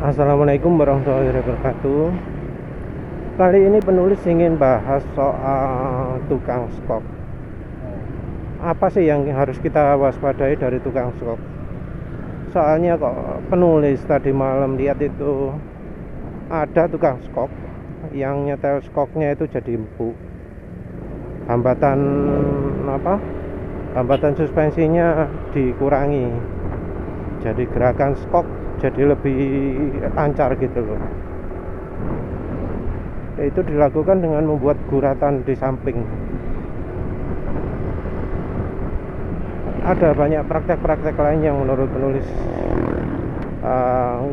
Assalamualaikum warahmatullahi wabarakatuh. Kali ini penulis ingin bahas soal tukang skok. Apa sih yang harus kita waspadai dari tukang skok? Soalnya kok penulis tadi malam lihat itu ada tukang skok yang nyetel skoknya itu jadi empuk. Hambatan hambatan suspensinya dikurangi. Jadi gerakan skok jadi lebih lancar gitu loh. Itu dilakukan dengan membuat guratan di samping. Ada banyak praktek-praktek lain yang menurut penulis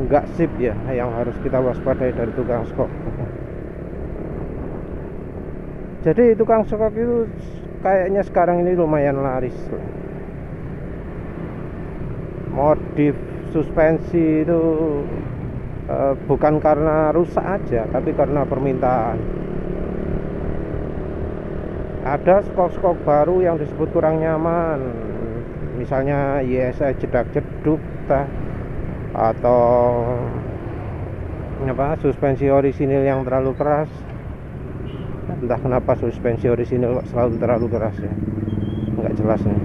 nggak sip ya, yang harus kita waspadai dari tukang skok. Jadi tukang skok itu kayaknya sekarang ini lumayan laris. Modif suspensi itu bukan karena rusak aja, tapi karena permintaan. Ada skok-skok baru yang disebut kurang nyaman, misalnya YSI jedak-jeduk atau suspensi orisinil yang terlalu keras. Entah kenapa suspensi orisinil selalu terlalu keras ya, nggak jelas nih.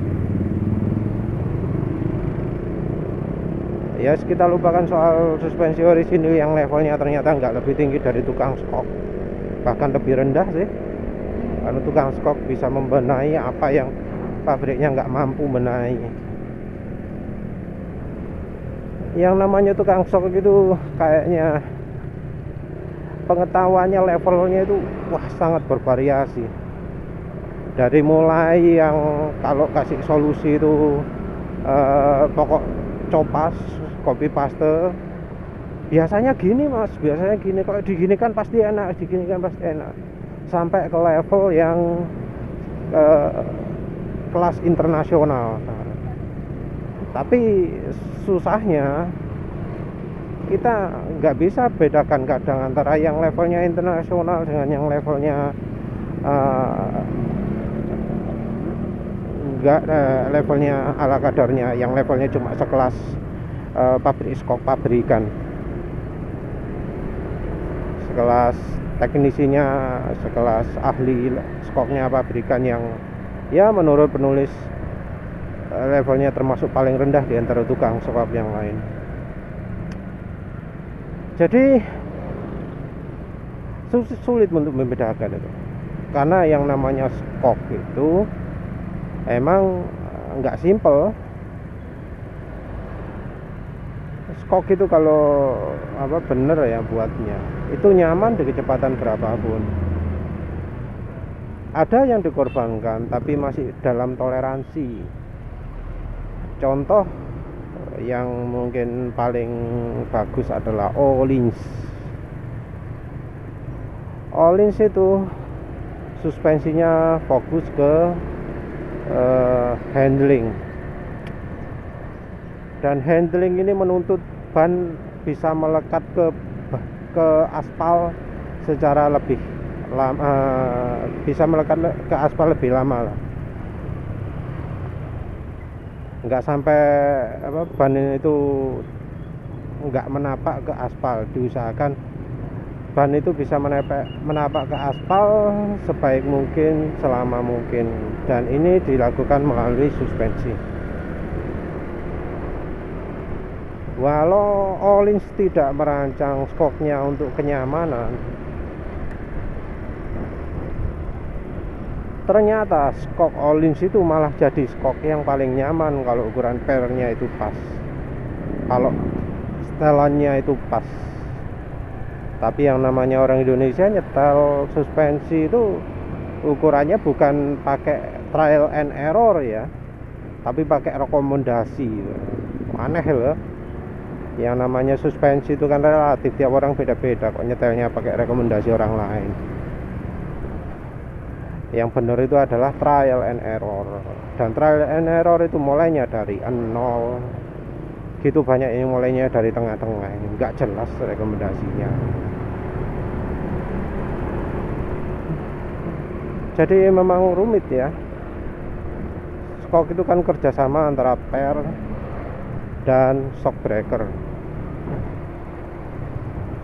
Ya, kita lupakan soal suspensi orisinil yang levelnya ternyata nggak lebih tinggi dari tukang skok, bahkan lebih rendah sih, karena tukang skok bisa membenahi apa yang pabriknya nggak mampu benahi. Yang namanya tukang skok itu kayaknya pengetahuannya levelnya itu sangat bervariasi. Dari mulai yang kalau kasih solusi itu pokok copas, copy paste, biasanya gini mas, biasanya gini, kalau diginikan pasti enak, diginikan pasti enak, sampai ke level yang kelas internasional. Tapi susahnya kita nggak bisa bedakan kadang antara yang levelnya internasional dengan yang levelnya levelnya ala kadarnya, yang levelnya cuma sekelas pabrik skok pabrikan, sekelas teknisinya, sekelas ahli skoknya pabrikan, yang ya menurut penulis levelnya termasuk paling rendah di antara tukang skok yang lain. Jadi sulit untuk membedakan itu, karena yang namanya skok itu emang nggak simple. Skok itu kalau bener ya buatnya, itu nyaman di kecepatan berapapun. Ada yang dikorbankan tapi masih dalam toleransi. Contoh yang mungkin paling bagus adalah Öhlins. Öhlins itu suspensinya fokus ke handling, dan handling ini menuntut ban bisa melekat ke aspal secara lebih lama, bisa melekat ke aspal lebih lama lah. Nggak sampai ban itu nggak menapak ke aspal. Diusahakan ban itu bisa menapak ke aspal sebaik mungkin, selama mungkin, dan ini dilakukan melalui suspensi. Walau Öhlins tidak merancang skoknya untuk kenyamanan, ternyata skok Öhlins itu malah jadi skok yang paling nyaman kalau ukuran pernya itu pas, kalau setelannya itu pas. Tapi yang namanya orang Indonesia nyetel suspensi itu ukurannya bukan pakai trial and error ya, tapi pakai rekomendasi. Aneh loh. Yang namanya suspensi itu kan relatif, tiap orang beda-beda, kok nyetelnya pakai rekomendasi orang lain. Yang benar itu adalah trial and error, dan trial and error itu mulainya dari 0 gitu, banyak yang mulainya dari tengah-tengah, nggak jelas rekomendasinya. Jadi memang rumit ya. Skok itu kan kerjasama antara per dan shock breaker.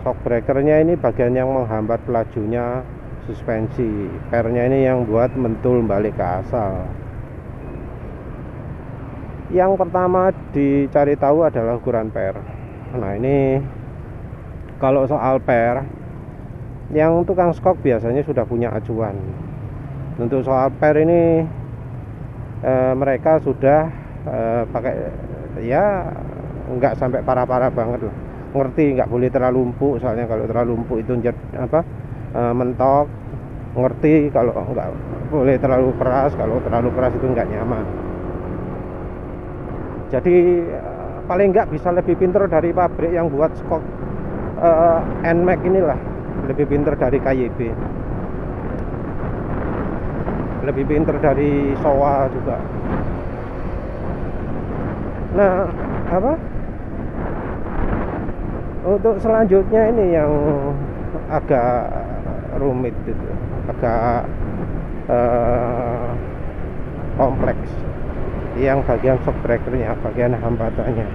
shock breakernya ini bagian yang menghambat lajunya suspensi, pernya ini yang buat mentul balik ke asal. Yang pertama dicari tahu adalah ukuran per. Nah ini kalau soal per, yang tukang skok biasanya sudah punya acuan. Untuk soal per ini mereka sudah pakai, ya nggak sampai parah-parah banget lah, ngerti nggak boleh terlalu empuk, soalnya kalau terlalu empuk itu mentok. Ngerti kalau nggak boleh terlalu keras, kalau terlalu keras itu nggak nyaman. Jadi paling nggak bisa lebih pinter dari pabrik yang buat skok NMAX inilah, lebih pinter dari KYB, lebih pinter dari Showa juga. Nah untuk selanjutnya ini yang agak rumit itu, agak kompleks, yang bagian shock breakernya, bagian hambatannya.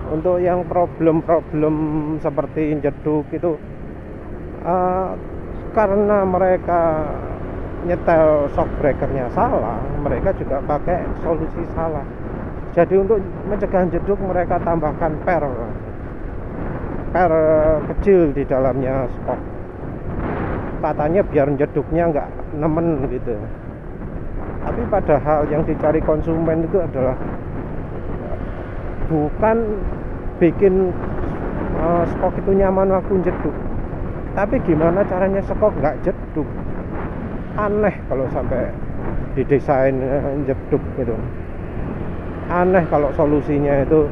Untuk yang problem-problem seperti jeduk itu karena mereka nyetel shock breakernya salah, mereka juga pakai solusi salah. Jadi untuk mencegah jeduk mereka tambahkan per kecil di dalamnya skok, katanya biar jeduknya nggak nemen gitu. Tapi padahal yang dicari konsumen itu adalah bukan bikin skok itu nyaman waktu jeduk, tapi gimana caranya skok nggak jeduk. Aneh kalau sampai didesain jeduk gitu. Aneh kalau solusinya itu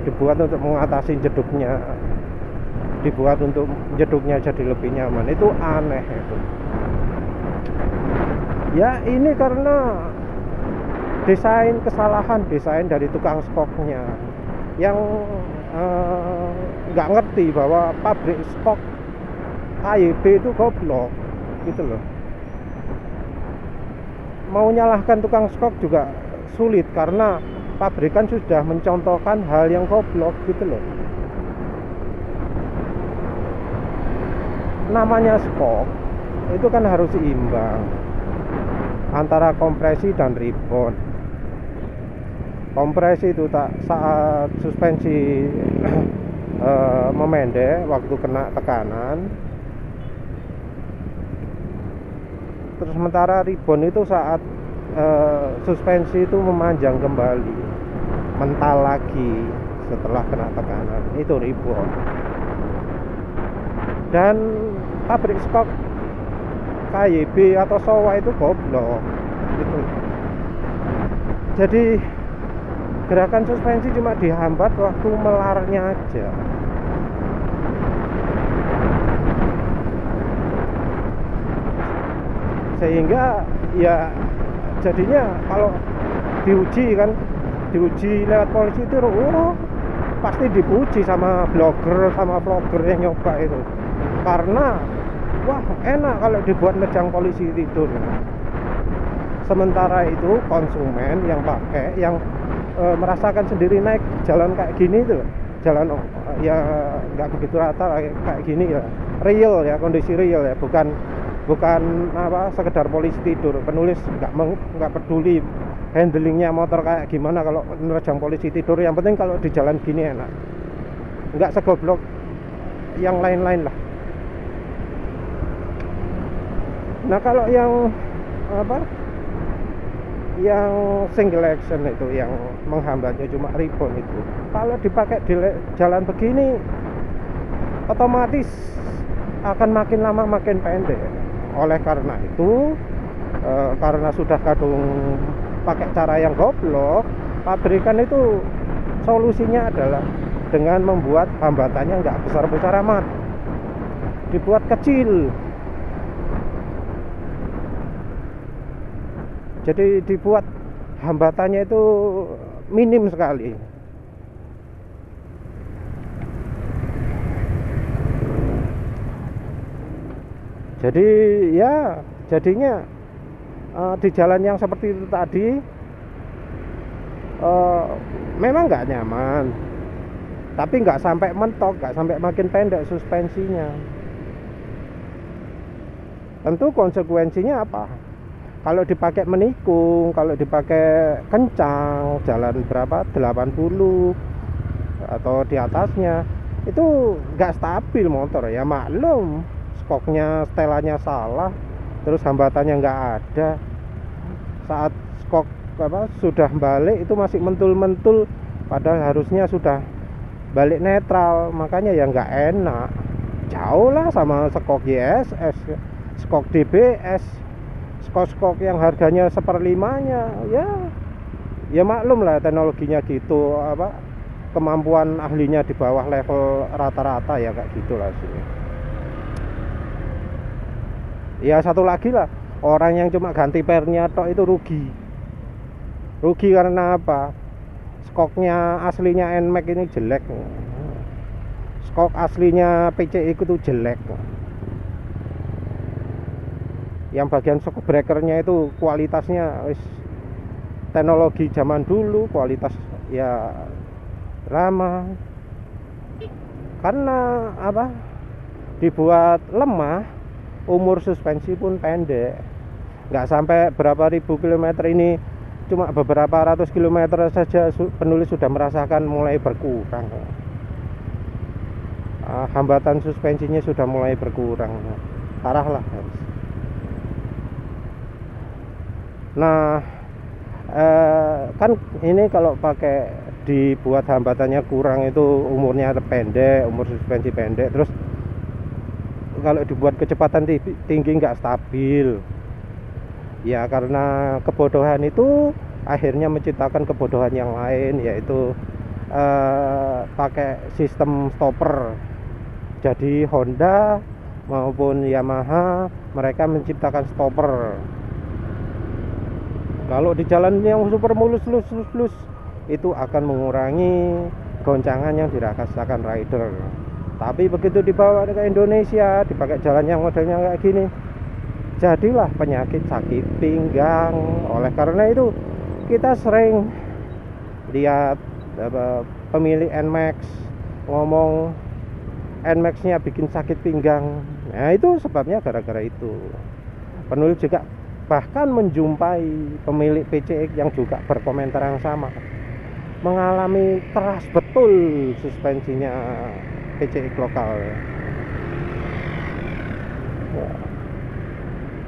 dibuat untuk mengatasi jeduknya, dibuat untuk jeduknya jadi lebih nyaman. Itu aneh itu. Ya ini karena kesalahan desain dari tukang skoknya yang nggak ngerti bahwa pabrik skok KYB itu goblok gitu loh. Mau nyalahkan tukang skok juga sulit karena pabrikan sudah mencontohkan hal yang goblok gitu loh. Namanya skok itu kan harus seimbang antara kompresi dan rebound. Kompresi itu saat suspensi memendek waktu kena tekanan, terus sementara rebound itu saat suspensi itu memanjang kembali, mental lagi setelah kena tekanan, itu rebound. Dan pabrik skok KYB atau Showa itu goblok gitu. Jadi gerakan suspensi cuma dihambat waktu melarnya aja. Sehingga ya jadinya kalau diuji lewat polisi itu pasti dipuji sama blogger, sama vlogger yang nyoba itu, karena wah enak kalau dibuat nejang polisi tidur. Sementara itu konsumen yang pakai, yang merasakan sendiri naik jalan kayak gini tuh, jalan ya nggak begitu rata kayak gini ya, real ya, kondisi real ya, bukan sekedar polisi tidur. Penulis nggak peduli handlingnya motor kayak gimana kalau nerjang polisi tidur, yang penting kalau di jalan gini enak, nggak segoblok yang lain-lain lah. Nah kalau yang yang single action itu, yang menghambatnya cuma rebound itu, kalau dipakai di jalan begini otomatis akan makin lama makin pendek. Oleh karena itu karena sudah kadung pakai cara yang goblok, pabrikan itu solusinya adalah dengan membuat hambatannya nggak besar-besar amat, dibuat kecil. Jadi dibuat hambatannya itu minim sekali. Jadi ya jadinya di jalan yang seperti itu tadi memang nggak nyaman, tapi nggak sampai mentok, nggak sampai makin pendek suspensinya. Tentu konsekuensinya apa? Kalau dipakai menikung, kalau dipakai kencang, jalan berapa 80 atau di atasnya, itu nggak stabil motor. Ya maklum, skoknya, setelannya salah, terus hambatannya nggak ada. Saat skok sudah balik itu masih mentul-mentul, padahal harusnya sudah balik netral, makanya ya nggak enak. Jauh lah sama skok YSS, skok DBS, skok yang harganya 1/5-nya. Ya maklum lah teknologinya gitu, kemampuan ahlinya di bawah level rata-rata, ya kayak gitulah sih. Ya satu lagi lah, orang yang cuma ganti pernya tok itu rugi karena apa? Skoknya aslinya NMAX ini jelek, skok aslinya PCX itu jelek. Yang bagian shock breakernya itu kualitasnya teknologi zaman dulu, kualitas ya lama. Karena dibuat lemah, umur suspensi pun pendek. Nggak sampai berapa ribu kilometer ini, cuma beberapa ratus kilometer saja penulis sudah merasakan mulai berkurang. Hambatan suspensinya sudah mulai berkurang, parah lah. Nah, kan ini kalau pakai dibuat hambatannya kurang, itu umurnya pendek, umur suspensi pendek, terus kalau dibuat kecepatan tinggi nggak stabil. Ya karena kebodohan itu akhirnya menciptakan kebodohan yang lain, yaitu pakai sistem stopper. Jadi Honda maupun Yamaha mereka menciptakan stopper. Kalau di jalan yang super mulus itu akan mengurangi goncangan yang dirasakan rider. Tapi begitu dibawa ke Indonesia, dipakai jalan yang modelnya kayak gini, jadilah penyakit sakit pinggang. Oleh karena itu kita sering lihat pemilik NMAX ngomong NMAX-nya bikin sakit pinggang. Nah itu sebabnya gara-gara itu. Penulis juga bahkan menjumpai pemilik PCX yang juga berkomentar yang sama, mengalami keras betul suspensinya PCX lokal.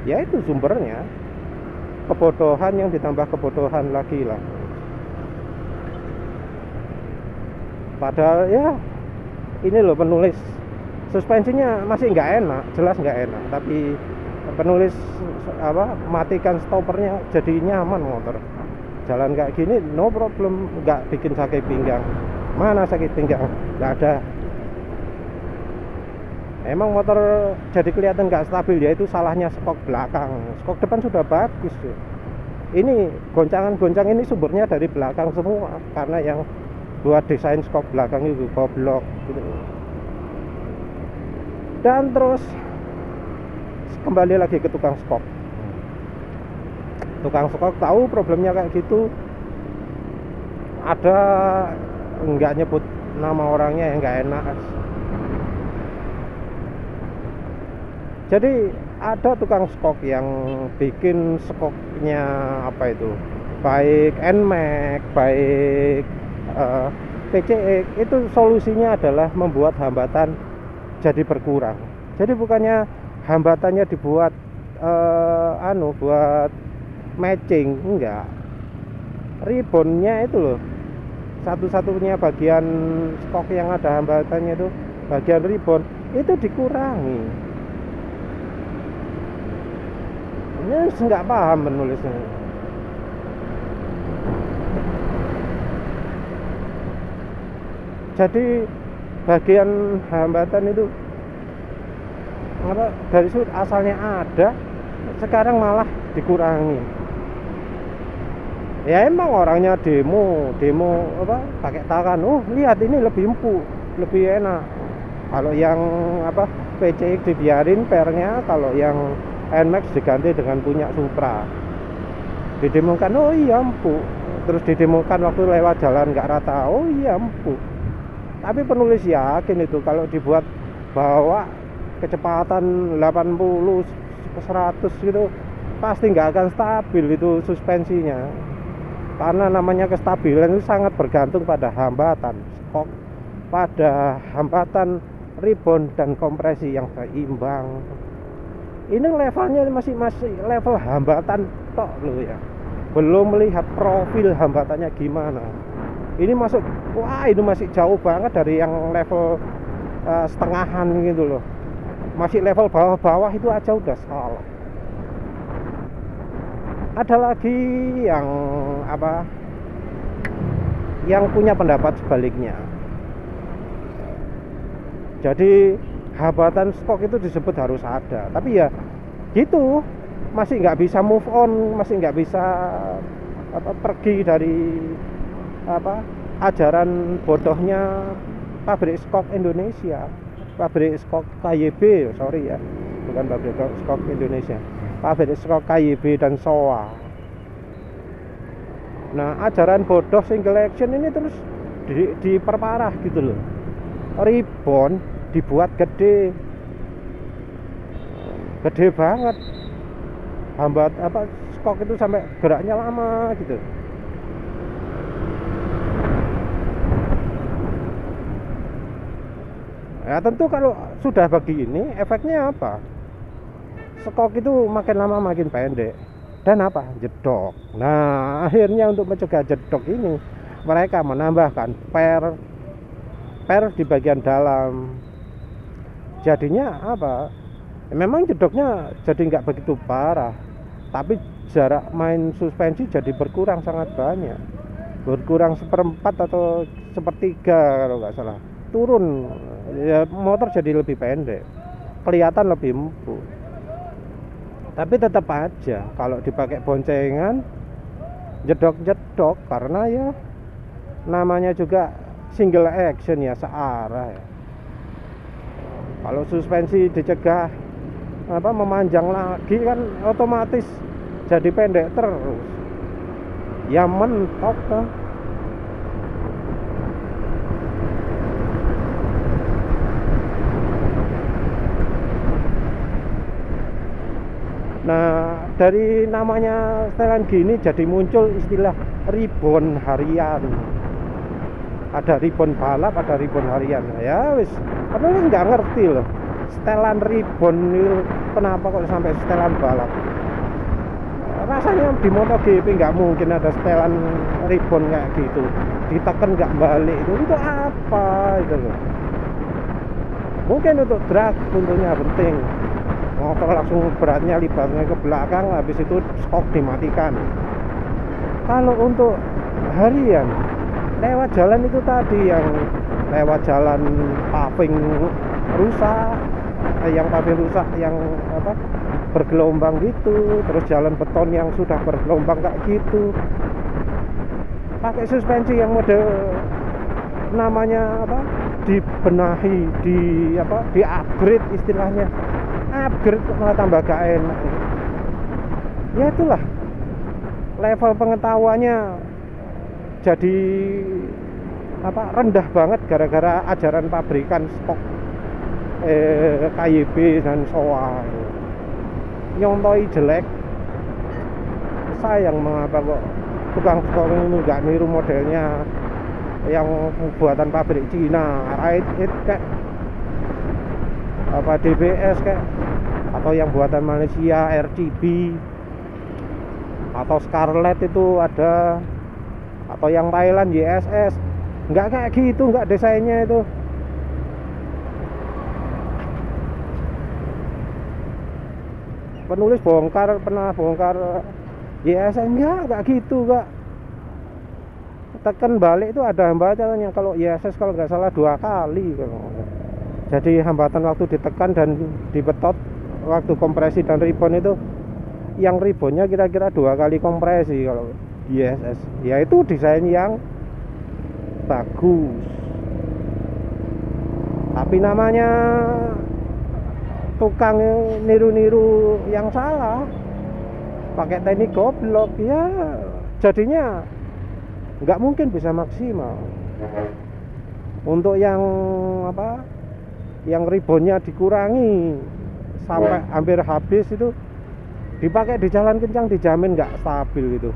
Ya itu sumbernya kebodohan yang ditambah kebodohan lagi lah. Padahal ya ini loh, penulis suspensinya masih nggak enak, jelas nggak enak, tapi penulis matikan stoppernya jadi nyaman motor. Jalan kayak gini no problem, nggak bikin sakit pinggang. Mana sakit pinggang? Nggak ada. Emang motor jadi kelihatan nggak stabil, ya itu salahnya skok belakang. Skok depan sudah bagus. Ini goncangan ini sumbernya dari belakang semua, karena yang buat desain skok belakang itu goblok gitu. Dan terus kembali lagi ke tukang skok. Tukang skok tahu problemnya kayak gitu, ada nggak nyebut nama orangnya yang nggak enak. Jadi ada tukang skok yang bikin skoknya baik NMAX, baik PCX, itu solusinya adalah membuat hambatan jadi berkurang. Jadi bukannya hambatannya dibuat buat matching, enggak. Ribbonnya itu loh, satu-satunya bagian skok yang ada hambatannya itu bagian ribbon, itu dikurangi. Ini nggak paham penulisnya. Jadi bagian hambatan itu dari sudut asalnya ada, sekarang malah dikurangi. Ya emang orangnya demo pakai tangan, lihat ini lebih empuk, lebih enak. Kalau yang PCX dibiarin pernya, kalau yang NMAX diganti dengan punya Supra. Didemokan, oh iya empuk. Terus didemokan waktu lewat jalan nggak rata, oh iya empuk. Tapi penulis yakin itu kalau dibuat bawa kecepatan 80 ke 100 gitu pasti nggak akan stabil itu suspensinya, karena namanya kestabilan itu sangat bergantung pada hambatan skok, pada hambatan rebound dan kompresi yang seimbang. Ini levelnya masih level hambatan tok loh ya, belum melihat profil hambatannya gimana. Ini masuk, wah ini masih jauh banget dari yang level setengahan gitu loh. Masih level bawah-bawah itu aja udah salah. Ada lagi yang apa, yang punya pendapat sebaliknya. Jadi hambatan skok itu disebut harus ada, tapi ya gitu, masih nggak bisa move on, masih nggak bisa pergi dari ajaran bodohnya pabrik skok Indonesia, pabrik skok KYB, sorry ya, bukan pabrik skok Indonesia, pabrik skok KYB dan SOA. Nah, ajaran bodoh single action ini terus diperparah gitu loh. Rebound dibuat gede banget, hambat skok itu sampai geraknya lama gitu. Ya tentu kalau sudah begini efeknya apa? Skok itu makin lama makin pendek dan apa? Jedok. Nah, akhirnya untuk mencegah jedok ini mereka menambahkan per di bagian dalam. Jadinya apa? Memang jedoknya jadi nggak begitu parah, tapi jarak main suspensi jadi berkurang sangat banyak, berkurang 1/4 atau 1/3 kalau nggak salah. Turun ya, motor jadi lebih pendek, kelihatan lebih empuk. Tapi tetap aja kalau dipakai boncengan jedok-jedok, karena ya namanya juga single action ya, searah ya. Kalau suspensi dicegah memanjang lagi kan otomatis jadi pendek terus, ya mentok tuh. Nah, dari namanya setelan gini jadi muncul istilah rebound harian. Ada rebound balap, ada rebound harian. Ya wis, padahal nggak ngerti loh. Setelan rebound itu kenapa kok sampai setelan balap? Rasanya di MotoGP nggak mungkin ada setelan rebound kayak gitu. Ditekan nggak balik itu apa itu loh? Mungkin untuk drag tentunya penting. Motor langsung beratnya libatnya ke belakang, habis itu skok dimatikan. Kalau untuk harian lewat jalan itu tadi, yang lewat jalan paving rusak, yang bergelombang gitu, terus jalan beton yang sudah bergelombang kayak gitu, pakai suspensi yang model namanya dibenahi, di upgrade istilahnya. Upgrade malah tambah gak enak. Ya itulah, level pengetahuannya jadi rendah banget gara-gara ajaran pabrikan skok KYB dan SOA. Nyontoi jelek. Sayang mengapa kok tukang skok ini nggak niru modelnya yang buatan pabrik Cina, Ride kayak DBS kayak, atau yang buatan Malaysia RCB, atau Scarlett itu ada, atau yang Thailand YSS. Nggak kayak gitu, nggak desainnya itu. Penulis pernah bongkar YSS, nggak gitu, nggak. Tekan balik itu ada hambatannya. Kalau YSS kalau nggak salah 2 kali kalau. Jadi hambatan waktu ditekan dan dibetot, waktu kompresi dan rebound itu, yang reboundnya kira-kira 2 kali kompresi kalau YSS. Ya itu desain yang bagus. Tapi namanya tukang niru-niru yang salah, pakai teknik goblok, ya jadinya nggak mungkin bisa maksimal. Untuk yang apa, yang ribonnya dikurangi sampai hampir habis itu dipakai di jalan kencang, dijamin nggak stabil gitu.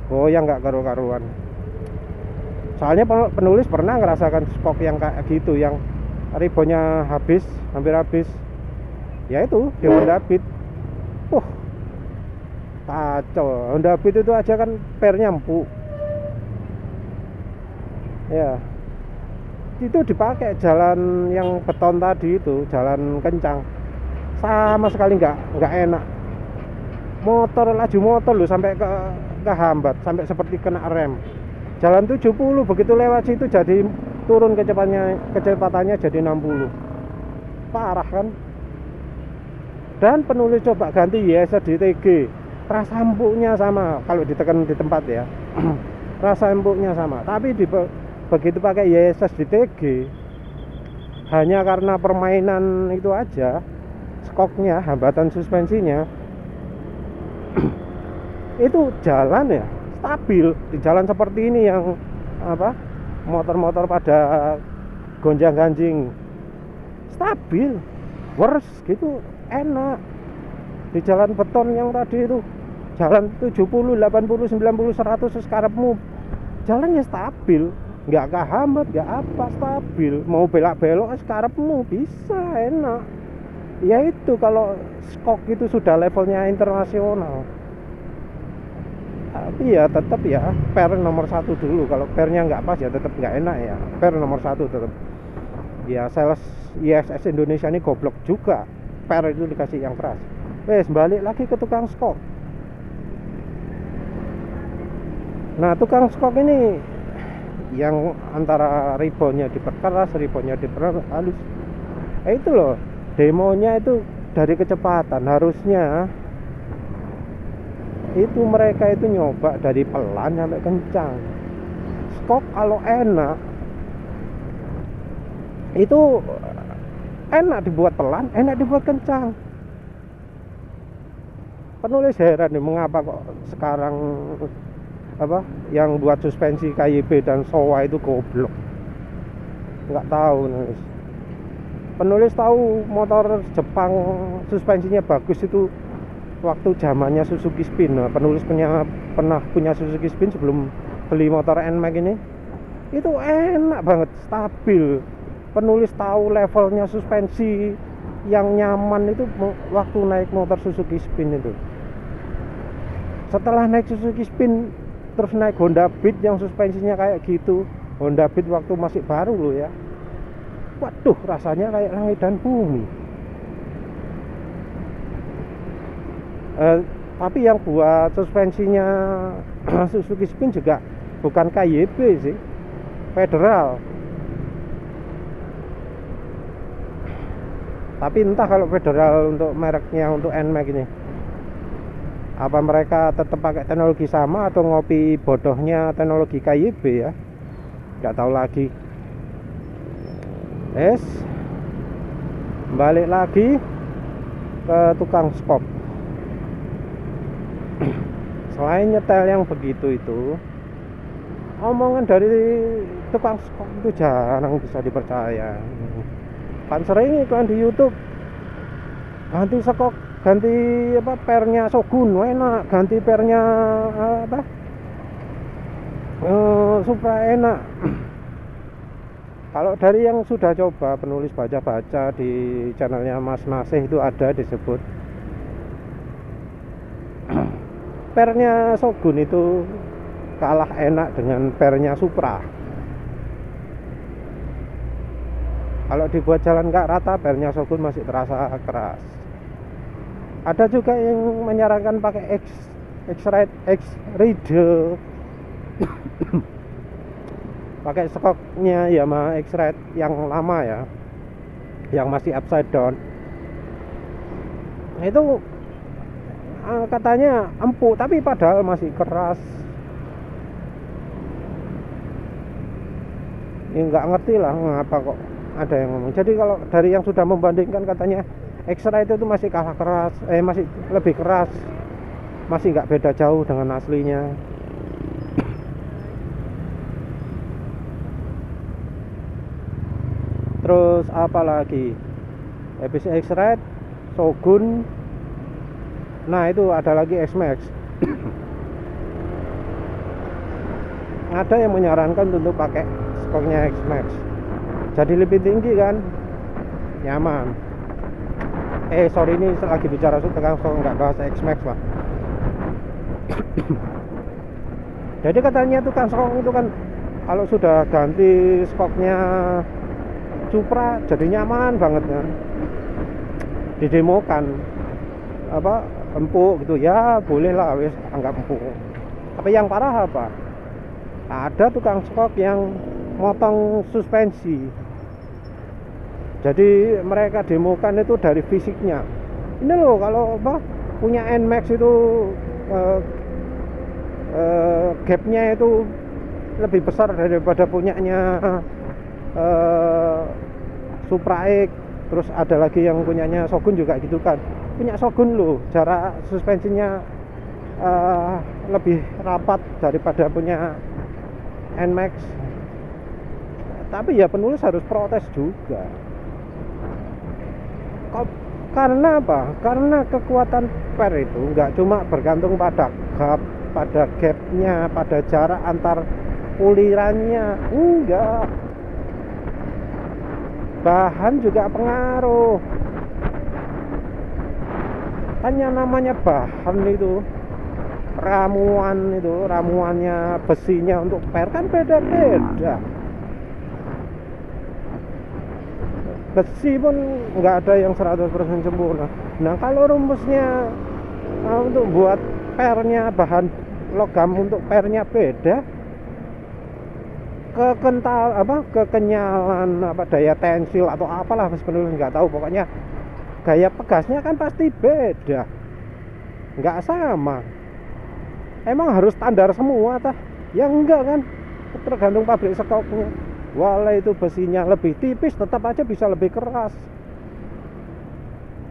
Oh yang nggak karu-karuan. Soalnya penulis pernah ngerasakan skok yang kayak gitu, yang ribonnya habis, hampir habis. Ya itu di Honda Beat. Kacau. Honda Beat itu aja kan pernya empuk. Ya. Itu dipakai jalan yang beton tadi itu, jalan kencang. Sama sekali nggak enak. Laju motor loh sampai ke hambat, sampai seperti kena rem. Jalan 70 begitu lewat situ jadi turun kecepatannya jadi 60. Parah kan? Dan penulis coba ganti YSR di TG. Rasa empuknya sama kalau ditekan di tempat ya. Rasa empuknya sama, tapi begitu pakai YSR di TG, hanya karena permainan itu aja, skoknya, hambatan suspensinya, itu jalan ya stabil. Di jalan seperti ini yang apa, motor-motor pada gonjang-ganjing, stabil, worse gitu, enak. Di jalan beton yang tadi itu, jalan 70, 80, 90, 100 sekarepmu, jalannya stabil, nggak kehambat, nggak apa, stabil. Mau belak-belok sekarepmu bisa, enak. Ya itu kalau skok itu sudah levelnya internasional. Tapi ya tetap ya per nomor 1 dulu. Kalau pernya nggak pas ya tetap nggak enak ya. Per nomor 1 tetap. Ya sales ISS Indonesia ini goblok juga. Per itu dikasih yang keras. Wes balik lagi ke tukang skok. Nah tukang skok ini yang antara ribonnya diperkeras, ribonnya diperhalus. Itu loh demonya itu dari kecepatan. Harusnya itu mereka itu nyoba dari pelan sampai kencang. Skok kalau enak itu enak dibuat pelan, enak dibuat kencang. Penulis heran nih mengapa kok sekarang apa yang buat suspensi KYB dan Showa itu goblok. Nggak tahu nulis. Penulis tahu motor Jepang suspensinya bagus itu waktu zamannya Suzuki Spin. Nah, penulis pernah punya Suzuki Spin sebelum beli motor NMAX ini. Itu enak banget, stabil. Penulis tahu levelnya suspensi yang nyaman itu waktu naik motor Suzuki Spin itu. Setelah naik Suzuki Spin terus naik Honda Beat yang suspensinya kayak gitu. Honda Beat waktu masih baru loh ya. Waduh, rasanya kayak langit dan bumi. Tapi yang buat suspensinya Suzuki Spin juga bukan KYB sih, Federal. Tapi entah kalau Federal untuk mereknya untuk NMAX ini, apa mereka tetap pakai teknologi sama atau ngopi bodohnya teknologi KYB ya, nggak tahu lagi. Balik lagi ke tukang skok. Selain nyetel yang begitu itu, omongan dari tukang skok itu jarang bisa dipercaya. Kan sering iklan di YouTube, ganti skok, ganti apa pernya Shogun enak, ganti pernya apa Supra enak. Kalau dari yang sudah coba, penulis baca-baca di channelnya Mas Nasih itu ada disebut pernya Shogun itu kalah enak dengan pernya Supra. Kalau dibuat jalan gak rata, pernya Shogun masih terasa keras. Ada juga yang menyarankan pakai X-Ride pakai skoknya Yamaha X-Ride yang lama ya, yang masih upside down. Itu katanya empuk, tapi padahal masih keras. Ini nggak ngerti lah ngapa kok ada yang ngomong. Jadi kalau dari yang sudah membandingkan katanya X-Ride itu masih kalah keras, masih lebih keras, masih nggak beda jauh dengan aslinya. Terus apa lagi, Epis X-Ride, Shogun. Nah itu ada lagi X-Max. Ada yang menyarankan untuk pakai skoknya X-Max, jadi lebih tinggi kan, nyaman. Sorry, ini lagi bicara tukang skok, nggak bahas X-Max lah. Jadi katanya tukang skok itu kan kalau sudah ganti skoknya Supra jadi nyaman banget kan, didemokan apa empuk gitu ya, boleh lah, wis anggap empuk. Tapi yang parah apa, ada tukang skok yang motong suspensi. Jadi mereka demokan itu dari fisiknya. Ini loh, kalau apa punya NMAX itu gapnya itu lebih besar daripada punyanya Supra X. Terus ada lagi yang punyanya Shogun juga gitu kan. Punya Shogun loh, jarak suspensinya lebih rapat daripada punya NMAX. Tapi ya penulis harus protes juga. Karena apa? Karena kekuatan per itu nggak cuma bergantung pada gapnya, pada jarak antar ulirannya, enggak. Bahan juga pengaruh. Hanya namanya bahan itu, ramuannya, besinya untuk per kan beda-beda. Besi pun nggak ada yang 100% sempurna. Nah kalau rumusnya untuk buat pernya, bahan logam untuk pernya beda, kekenyalan daya tensil atau apalah, penulis nggak tahu, pokoknya gaya pegasnya kan pasti beda, nggak sama. Emang harus standar semua tah? Ya enggak kan, tergantung pabrik skoknya. Walau itu besinya lebih tipis, tetap aja bisa lebih keras.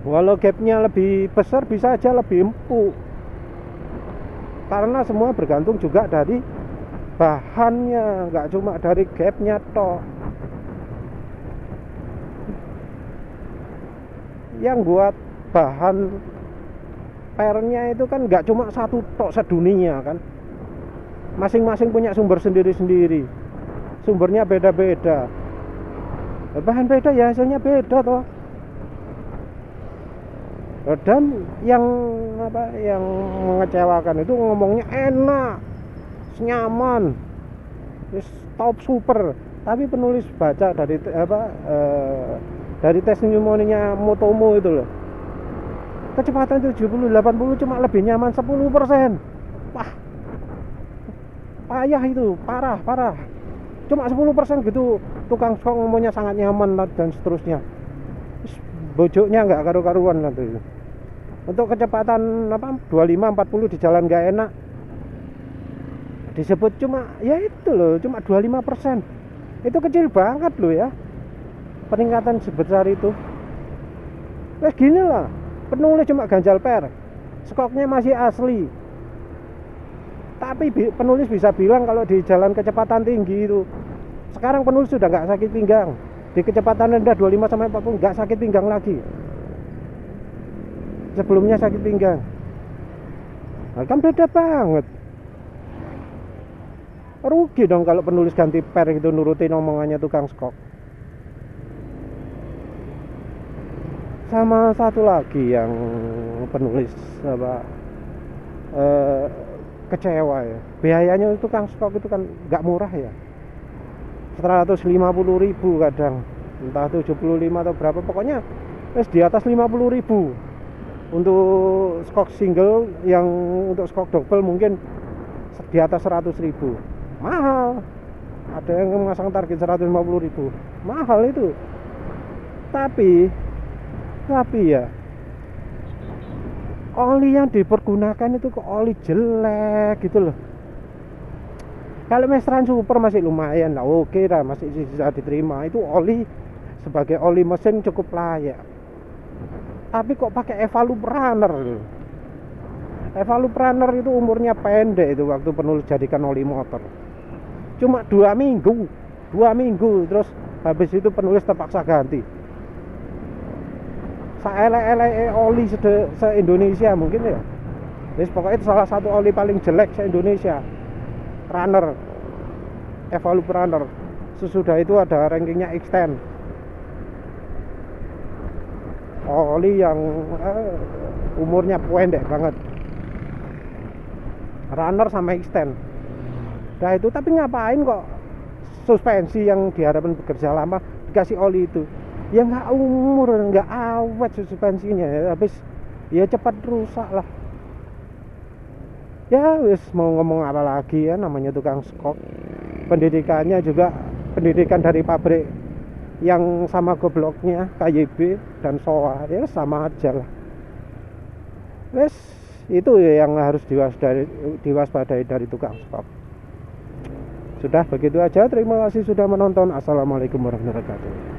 Walau gapnya lebih besar, bisa aja lebih empuk. Karena semua bergantung juga dari bahannya, nggak cuma dari gapnya toh. Yang buat bahan pernya itu kan nggak cuma satu tok sedunia kan, masing-masing punya sumber sendiri-sendiri, sumbernya beda-beda, bahan beda ya hasilnya beda toh. Dan yang mengecewakan itu ngomongnya enak, nyaman, top super, tapi penulis baca dari testimoninya Motomo itu loh, kecepatan 70-80 cuma lebih nyaman 10%. Wah, payah itu, parah. Cuma 10% gitu, tukang skok ngomongnya sangat nyaman dan seterusnya. Bojoknya nggak karu-karuan nanti. Untuk kecepatan 25-40 di jalan nggak enak, disebut cuma ya itu loh, cuma 25%. Itu kecil banget loh ya, peningkatan sebesar itu. Gini lah, penulis cuma ganjal per, skoknya masih asli. Tapi penulis bisa bilang kalau di jalan kecepatan tinggi itu, sekarang penulis sudah nggak sakit pinggang. Di kecepatan rendah 25-40 nggak sakit pinggang lagi. Sebelumnya sakit pinggang. Nah, kan beda banget. Rugi dong kalau penulis ganti per itu nurutin omongannya tukang skok. Sama satu lagi yang penulis kecewa ya, biayanya tukang skok itu kan nggak murah ya, 150.000 kadang, entah 75 atau berapa, pokoknya di atas 50.000 untuk skok single. Yang untuk skok double mungkin di atas 100.000, mahal. Ada yang memasang target 150.000, mahal itu. Tapi ya, oli yang dipergunakan itu ke oli jelek gitu loh. Kalau Mestran Super masih lumayan lah, oke lah, masih bisa diterima. Itu oli sebagai oli mesin cukup layak. Tapi kok pakai Evalup Runner? Evalup Runner itu umurnya pendek itu waktu penulis jadikan oli motor. Cuma 2 minggu, terus habis itu penulis terpaksa ganti. Saelek-elek oli se-Indonesia mungkin ya. Jadi pokoknya itu salah satu oli paling jelek se-Indonesia. Runner, Evolup Runner. Sesudah itu ada rankingnya X10. Oli yang umurnya pendek banget. Runner sama X10. Nah itu, tapi ngapain kok suspensi yang diharapkan bekerja lama dikasih oli itu? Ya nggak umur, nggak awet suspensinya, habis ya cepat rusak lah. Ya wis mau ngomong apa lagi ya, namanya tukang skok. Pendidikannya juga pendidikan dari pabrik yang sama gobloknya KYB dan SOA, ya sama aja lah. Wes itu yang harus diwaspadai dari tukang skok. Sudah begitu aja, terima kasih sudah menonton. Assalamualaikum warahmatullahi wabarakatuh.